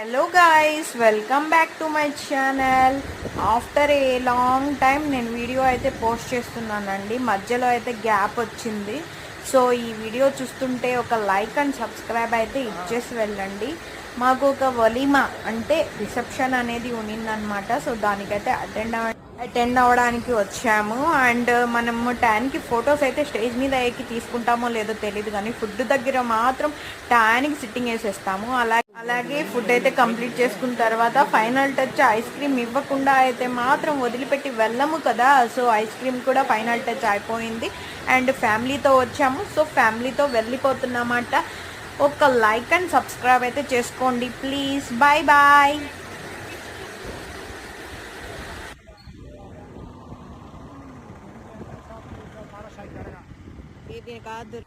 Hello guys, welcome back to my channel. After a long time నేను video అయితే post చేస్తున్నానండి. మధ్యలో అయితే గ్యాప్ వచ్చింది. సో ఈ వీడియో చూస్తుంటే ఒక లైక్ అండ్ సబ్స్క్రైబ్ అయితే ఇచ్చేసి వెళ్ళండి. మాకు ఒక వలీమా అంటే రిసెప్షన్ అనేది ఉన్నిందనమాట. సో దానికైతే అటెండ్ అవ్వడానికి వచ్చాము. అండ్ మనము టైంకి ఫొటోస్ అయితే స్టేజ్ మీద ఎక్కి తీసుకుంటామో లేదో తెలియదు, కానీ ఫుడ్ దగ్గర మాత్రం టైంకి సిట్టింగ్ వేసేస్తాము. అలాగే ఫుడ్ అయితే కంప్లీట్ చేసుకున్న తర్వాత ఫైనల్ టచ్ ఐస్ క్రీమ్ ఇవ్వకుండా అయితే మాత్రం వదిలిపెట్టి వెళ్ళము కదా. సో ఐస్ క్రీమ్ కూడా ఫైనల్ టచ్ అయిపోయింది. అండ్ ఫ్యామిలీతో వచ్చాము, సో ఫ్యామిలీతో వెళ్ళిపోతున్నమాట. ఒక లైక్ అండ్ సబ్స్క్రైబ్ అయితే చేసుకోండి ప్లీజ్. Bye bye. ఇది కాదు.